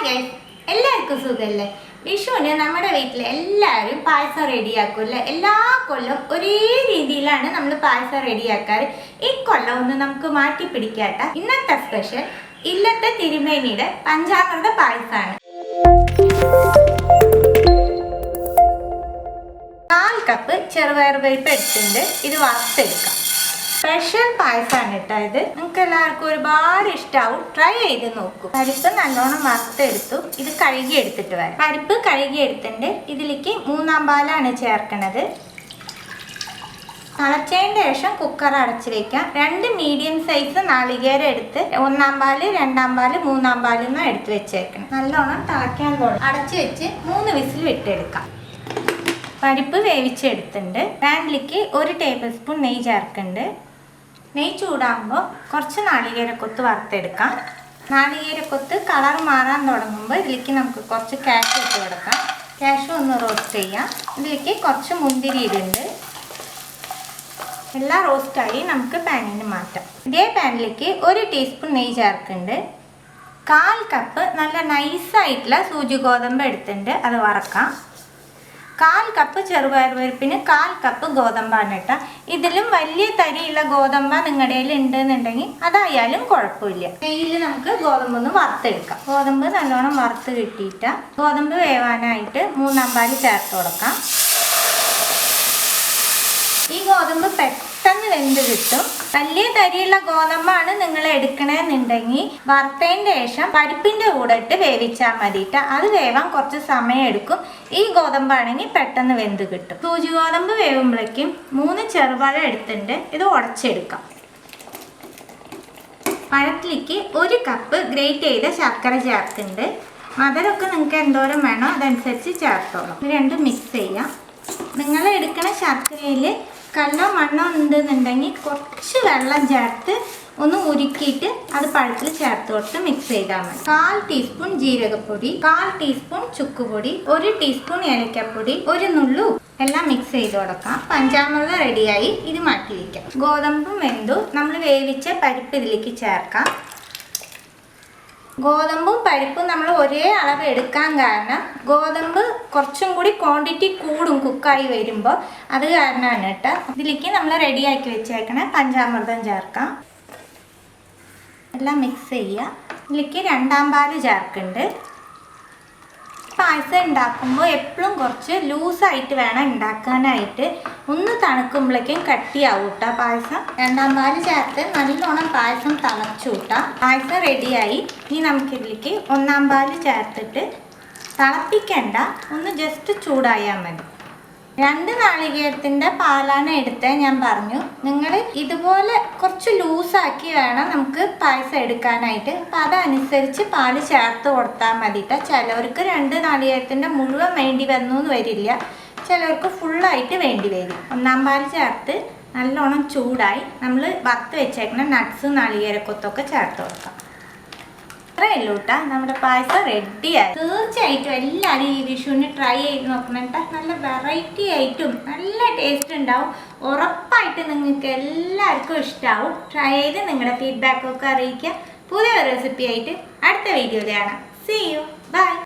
Hi guys, എല്ലാവർക്കും സുഖമല്ലേ? വിഷുവിന് നമ്മുടെ വീട്ടിൽ എല്ലാവരും പായസം റെഡിയാക്കുമല്ലേ? എല്ലാ കൊല്ലം ഒരേ രീതിയിലാണ് നമ്മൾ പായസം റെഡിയാക്കാറ്. ഈ കൊല്ലം ഒന്ന് നമുക്ക് മാറ്റി പിടിക്കാട്ട. ഇന്നത്തെ സ്പെഷ്യൽ ഇല്ലത്തെ തിരുമേനിയുടെ പഞ്ചാമൃത പായസമാണ്. 4 കപ്പ് ചെറുപയർ പരിപ്പ് എടുത്തിട്ടുണ്ട്. ഇത് വറുത്തെടുക്കാം. സ്പെഷ്യൽ പായസമാണ് കേട്ടോ ഇത്. നിങ്ങൾക്ക് എല്ലാവർക്കും ഒരുപാട് ഇഷ്ടമാവും. ട്രൈ ചെയ്ത് നോക്കൂ. പരിപ്പ് നല്ലോണം വറുത്തെടുത്തു. ഇത് കഴുകി എടുത്തിട്ട് വരാം. പരിപ്പ് കഴുകി എടുത്തിട്ടുണ്ട്. ഇതിലേക്ക് 3-ാം പാലാണ് ചേർക്കണത്. തിളച്ചതിന് ശേഷം കുക്കർ അടച്ച് വെക്കാം. 2 മീഡിയം സൈസ് നാളികേരം എടുത്ത് 1-ാം പാല്, 2-ാം പാല്, 3-ാം പാലെന്നും എടുത്ത് വെച്ചേക്കണം. നല്ലോണം തിളയ്ക്കാൻ പോകും. അടച്ച് വെച്ച് 3 വിസിൽ വിട്ടെടുക്കാം. പരിപ്പ് വേവിച്ചെടുത്തിട്ടുണ്ട്. പാനിലേക്ക് 1 ടേബിൾ സ്പൂൺ നെയ്യ് ചേർക്കുന്നുണ്ട്. നെയ്യ് ചൂടാകുമ്പോൾ കുറച്ച് നാളികേരക്കൊത്ത് വറുത്തെടുക്കാം. നാളികേരക്കൊത്ത് കളർ മാറാൻ തുടങ്ങുമ്പോൾ ഇതിലേക്ക് നമുക്ക് കുറച്ച് കാഷ്യൂ ഇട്ട് കൊടുക്കാം. കാഷ്യൂ ഒന്ന് റോസ്റ്റ് ചെയ്യാം. ഇതിലേക്ക് കുറച്ച് മുന്തിരി ഇടുന്നുണ്ട്. എല്ലാം റോസ്റ്റായി നമുക്ക് പാനിന് മാറ്റാം. ഇതേ പാനിലേക്ക് 1 ടീസ്പൂൺ നെയ്യ് ചേർക്കുന്നുണ്ട്. 1/4 കപ്പ് നല്ല നൈസായിട്ടുള്ള സൂചി ഗോതമ്പ് എടുത്തിട്ടുണ്ട്. അത് വറക്കാം. 1/4 കപ്പ് ചെറുപയർ പരിപ്പിന് 1/4 കപ്പ് ഗോതമ്പാണ് കേട്ടോ. ഇതിലും വലിയ തരിയുള്ള ഗോതമ്പ നിങ്ങളുടെ കയ്യിൽ ഉണ്ടെന്നുണ്ടെങ്കിൽ അതായാലും കുഴപ്പമില്ല. നെയ്യിൽ നമുക്ക് ഗോതമ്പൊന്ന് വറുത്തെടുക്കാം. ഗോതമ്പ് നല്ലോണം വറുത്ത് കിട്ടിയിട്ട് ഗോതമ്പ് വേവാനായിട്ട് 3-ാം പാല് ചേർത്ത് കൊടുക്കാം. ഈ ഗോതമ്പ് പെട്ടെന്ന് വെന്ത് കിട്ടും. വലിയ തരിയുള്ള ഗോതമ്പാണ് നിങ്ങൾ എടുക്കണമെന്നുണ്ടെങ്കിൽ വറുത്തതിൻ്റെ ശേഷം പരിപ്പിൻ്റെ കൂടെ ഇട്ട് വേവിച്ചാൽ മതിയിട്ട്. അത് വേവാൻ കുറച്ച് സമയം എടുക്കും. ഈ ഗോതമ്പാണെങ്കിൽ പെട്ടെന്ന് വെന്ത് കിട്ടും. സൂചി ഗോതമ്പ് വേവുമ്പോഴേക്കും 3 ചെറുപഴം എടുത്തിട്ടുണ്ട്. ഇത് ഉടച്ചെടുക്കാം. പഴത്തിലേക്ക് 1 കപ്പ് ഗ്രേറ്റ് ചെയ്ത ശർക്കര ചേർക്കുന്നുണ്ട്. മധുരമൊക്കെ നിങ്ങൾക്ക് എന്തോരം വേണോ അതനുസരിച്ച് ചേർത്തോളാം. ഇത് രണ്ടും മിക്സ് ചെയ്യാം. നിങ്ങൾ എടുക്കുന്ന ശർക്കരയിൽ കല്ലോ മണ്ണോ ഉണ്ടെന്നുണ്ടെങ്കിൽ കുറച്ച് വെള്ളം ചേർത്ത് ഒന്ന് ഉരുക്കിയിട്ട് അത് പഴത്തിൽ ചേർത്ത് കൊടുത്ത് മിക്സ് ചെയ്താൽ മതി. 1/4 ടീസ്പൂൺ ജീരകപ്പൊടി, 1/4 ടീസ്പൂൺ ചുക്കുപൊടി, 1 ടീസ്പൂൺ ഏലക്കപ്പൊടി, 1 നുള്ളു എല്ലാം മിക്സ് ചെയ്ത് കൊടുക്കാം. പഞ്ചാമൃത റെഡിയായി. ഇത് മാറ്റി വയ്ക്കാം. ഗോതമ്പും വെന്തു. നമ്മൾ വേവിച്ച പരിപ്പ് ഇതിലേക്ക് ചേർക്കാം. ഗോതമ്പും പരിപ്പും നമ്മൾ ഒരേ അളവ് എടുക്കാൻ കാരണം ഗോതമ്പ് കുറച്ചും കൂടി ക്വാണ്ടിറ്റി കൂടും കുക്കായി വരുമ്പോൾ. അത് കാരണമാണ് കേട്ടോ. ഇതിലേക്ക് നമ്മൾ റെഡിയാക്കി വെച്ചേക്കണ പഞ്ചാമൃതം ചേർക്കാം. എല്ലാം മിക്സ് ചെയ്യുക. ഇതിലേക്ക് 2-ാം പാല് ചേർക്കുന്നുണ്ട്. പായസം ഉണ്ടാക്കുമ്പോൾ എപ്പോഴും കുറച്ച് ലൂസായിട്ട് വേണം ഉണ്ടാക്കാനായിട്ട്. ഒന്ന് തണുക്കുമ്പോഴേക്കും കട്ടിയാവും കേട്ടോ പായസം. 2-ാം പാല് ചേർത്ത് നല്ലോണം പായസം തിളച്ചു കൂട്ടാം. പായസം റെഡിയായി. ഇനി നമുക്കിതിലേക്ക് 1-ാം പാല് ചേർത്തിട്ട് തിളപ്പിക്കണ്ട, ഒന്ന് ജസ്റ്റ് ചൂടായാൽ മതി. 2 നാളികേരത്തിൻ്റെ പാലാണ് എടുത്തത് ഞാൻ പറഞ്ഞു. നിങ്ങൾ ഇതുപോലെ കുറച്ച് ലൂസാക്കി വേണം നമുക്ക് പായസം എടുക്കാനായിട്ട്. അപ്പം അതനുസരിച്ച് പാല് ചേർത്ത് കൊടുത്താൽ മതിട്ടോ. ചിലവർക്ക് 2 നാളികേരത്തിൻ്റെ മുഴുവൻ വേണ്ടി വന്നു എന്ന് വരില്ല. ചിലവർക്ക് ഫുള്ളായിട്ട് വേണ്ടി വരും. 1-ാം പാല് ചേർത്ത് നല്ലോണം ചൂടായി നമ്മൾ വറുത്ത് വെച്ചേക്കുന്ന നട്ട്സ് നാളികേരക്കൊത്തൊക്കെ ചേർത്ത് കൊടുക്കാം. അത്രയേ ഉള്ളൂ കേട്ടോ. നമ്മുടെ പായസം റെഡിയായി. തീർച്ചയായിട്ടും എല്ലാവരും ഈ വിഷുവിന് ട്രൈ ചെയ്ത് നോക്കണം കേട്ടോ. നല്ല വെറൈറ്റി ആയിട്ടും നല്ല ടേസ്റ്റ് ഉണ്ടാവും. ഉറപ്പായിട്ട് നിങ്ങൾക്ക് എല്ലാവർക്കും ഇഷ്ടമാവും. ട്രൈ ചെയ്ത് നിങ്ങളുടെ ഫീഡ്ബാക്കൊക്കെ അറിയിക്കുക. പുതിയ റെസിപ്പി ആയിട്ട് അടുത്ത വീഡിയോയിൽ കാണാം. See you. ബൈ.